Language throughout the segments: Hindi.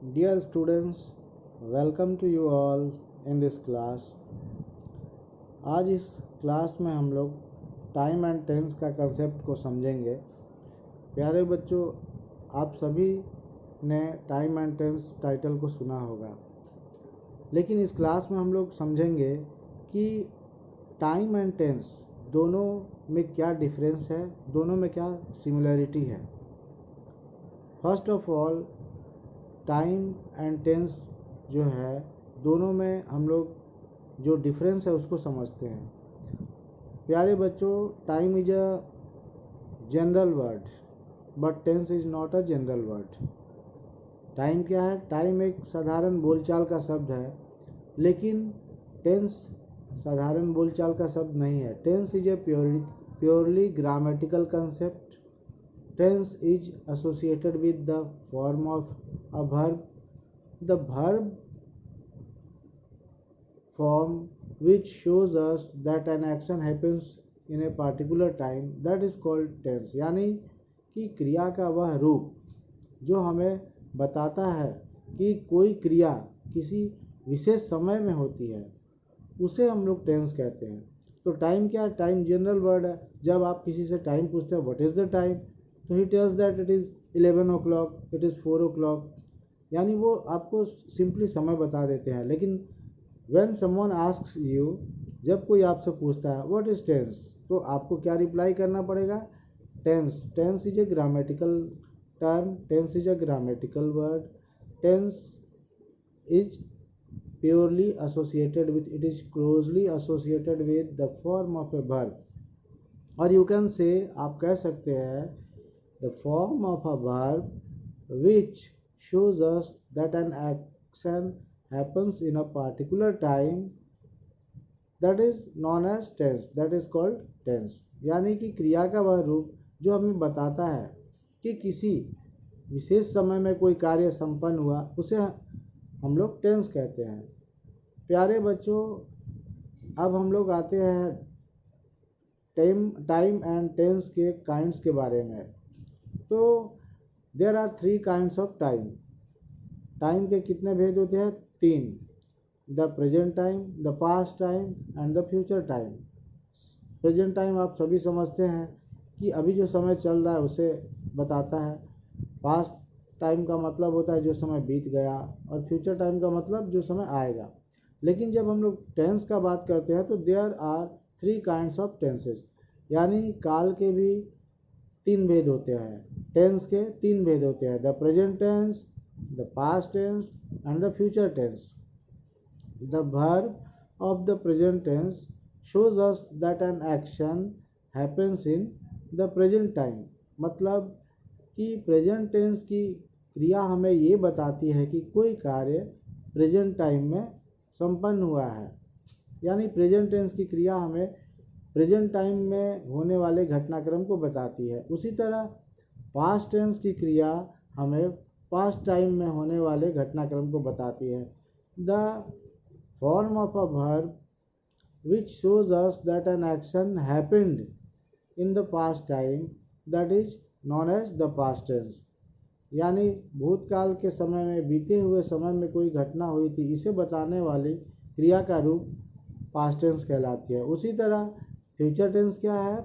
Dear students, welcome to you all in this class. आज इस क्लास में हम लोग टाइम एंड टेंस का कंसेप्ट को समझेंगे। प्यारे बच्चों, आप सभी ने टाइम एंड टेंस टाइटल को सुना होगा, लेकिन इस क्लास में हम लोग समझेंगे कि टाइम एंड टेंस दोनों में क्या डिफरेंस है, दोनों में क्या सिमिलरिटी है। First of all, time and tense जो है दोनों में हम लोग जो डिफरेंस है उसको समझते हैं। प्यारे बच्चों, time is a general word but tense is not a general word. Time क्या है? टाइम एक साधारण बोलचाल का शब्द है, लेकिन टेंस साधारण बोलचाल का शब्द नहीं है। Tense is a purely grammatical concept. Tense is associated with the form of a verb. The verb form which shows us that an action happens in a particular time, that is called tense. यानी कि क्रिया का वह रूप जो हमें बताता है कि कोई क्रिया किसी विशेष समय में होती है, उसे हम लोग टेंस कहते हैं। तो टाइम क्या है? टाइम जनरल वर्ड है। जब आप किसी से टाइम पूछते हैं, व्हाट इज़ द टाइम, तो he tells that it is 11 o'clock, it is 4 o'clock, यानी वो आपको सिंपली समय बता देते हैं। लेकिन व्हेन समवन आस्क्स यू, जब कोई आपसे पूछता है व्हाट इज़ टेंस, तो आपको क्या रिप्लाई करना पड़ेगा? Tense. Tense is a grammatical term, tense is a grammatical word, tense is purely associated with, it is closely associated with the form of a verb. और you can say, आप कह सकते हैं, the form of a verb which shows us that an action happens in a particular time, that is known as tense, that is called tense. यानी कि क्रिया का वह रूप जो हमें बताता है कि किसी विशेष समय में कोई कार्य संपन्न हुआ, उसे हम लोग टेंस कहते हैं। प्यारे बच्चों, अब हम लोग आते हैं टाइम एंड टेंस के काइंड्स के बारे में। तो there are 3 kinds of time. Time के कितने भेद होते हैं? 3. The present time, the past time and the future time. Present time आप सभी समझते हैं कि अभी जो समय चल रहा है उसे बताता है। पास्ट टाइम का मतलब होता है जो समय बीत गया, और फ्यूचर टाइम का मतलब जो समय आएगा। लेकिन जब हम लोग टेंस का बात करते हैं तो there are 3 kinds of tenses, यानी काल के भी 3 भेद होते हैं। टेंस के 3 भेद होते हैं: the present tense, the past tense and the future tense. The verb of the present tense shows us that an action happens in the present time. मतलब कि प्रेजेंट टेंस की क्रिया हमें ये बताती है कि कोई कार्य प्रेजेंट टाइम में संपन्न हुआ है, यानी प्रेजेंट टेंस की क्रिया हमें प्रेजेंट टाइम में होने वाले घटनाक्रम को बताती है। उसी तरह पास्ट टेंस की क्रिया हमें पास्ट टाइम में होने वाले घटनाक्रम को बताती है। The form of a verb which shows us that an action happened in the past time, that is known as the past tense. यानी भूतकाल के समय में, बीते हुए समय में कोई घटना हुई थी, इसे बताने वाली क्रिया का रूप पास्ट टेंस कहलाती है। उसी तरह फ्यूचर टेंस क्या है?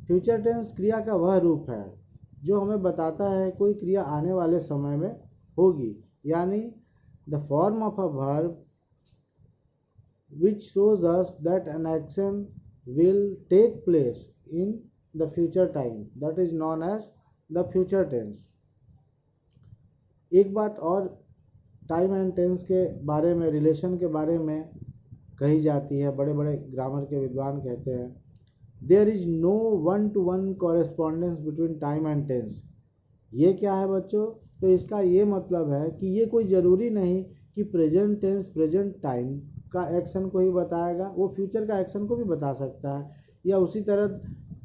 फ्यूचर टेंस क्रिया का वह रूप है जो हमें बताता है कोई क्रिया आने वाले समय में होगी, यानी the form of a verb which shows us that an action will take place in the future time, that is known as the future tense. एक बात और टाइम एंड टेंस के बारे में, रिलेशन के बारे में कही जाती है, बड़े बड़े ग्रामर के विद्वान कहते हैं, there is no 1-to-1 correspondence between time and tense. ये क्या है बच्चों? तो इसका ये मतलब है कि ये कोई ज़रूरी नहीं कि प्रेजेंट टेंस प्रेजेंट टाइम का एक्शन को ही बताएगा, वो फ्यूचर का एक्शन को भी बता सकता है, या उसी तरह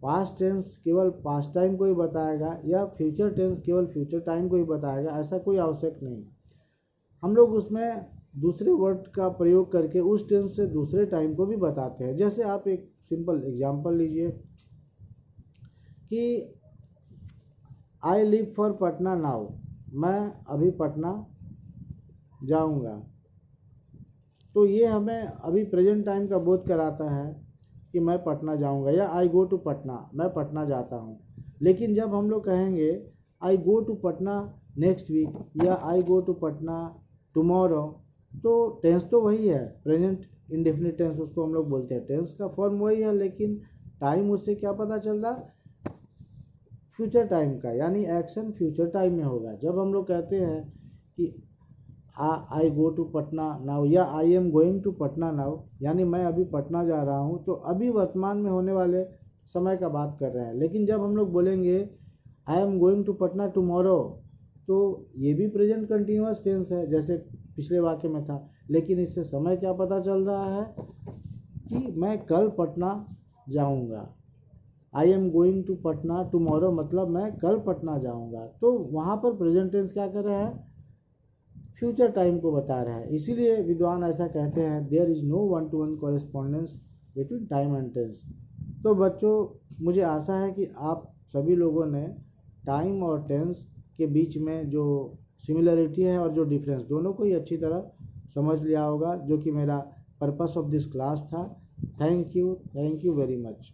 पास्ट टेंस केवल पास्ट टाइम को ही बताएगा, या फ्यूचर टेंस केवल फ्यूचर टाइम को ही बताएगा। ऐसा कोई आवश्यक नहीं। हम लोग उसमें दूसरे वर्ड का प्रयोग करके उस टेंस से दूसरे टाइम को भी बताते हैं। जैसे आप एक सिंपल एग्जांपल लीजिए कि I live for Patna now, मैं अभी पटना जाऊंगा। तो ये हमें अभी प्रेजेंट टाइम का बोध कराता है कि मैं पटना जाऊंगा, या आई गो टू पटना, मैं पटना जाता हूँ। लेकिन जब हम लोग कहेंगे I go to Patna next week या I go to Patna tomorrow, तो टेंस तो वही है, प्रेजेंट इंडेफिनिट टेंस उसको हम लोग बोलते हैं, टेंस का फॉर्म वही है, लेकिन टाइम उससे क्या पता चल रहा, फ्यूचर टाइम का, यानी एक्शन फ्यूचर टाइम में होगा। जब हम लोग कहते हैं कि I go to Patna now या I am going to Patna now, यानी मैं अभी पटना जा रहा हूँ, तो अभी वर्तमान में होने वाले समय का बात कर रहे हैं। लेकिन जब हम लोग बोलेंगे I am going to Patna tomorrow, तो ये भी प्रेजेंट कंटिन्यूअस टेंस है जैसे पिछले वाक्य में था, लेकिन इससे समय क्या पता चल रहा है कि मैं कल पटना जाऊंगा। I am going to Patna tomorrow मतलब मैं कल पटना जाऊंगा। तो वहाँ पर प्रेजेंट टेंस क्या कर रहा है, फ्यूचर टाइम को बता रहा है। इसीलिए विद्वान ऐसा कहते हैं, there is no one to one correspondence between time and tense. तो बच्चों, मुझे आशा है कि आप सभी लोगों ने टाइम और टेंस के बीच में जो सिमिलरिटी है और जो डिफरेंस, दोनों को ही अच्छी तरह समझ लिया होगा, जो कि मेरा पर्पस ऑफ दिस क्लास था। Thank you very much.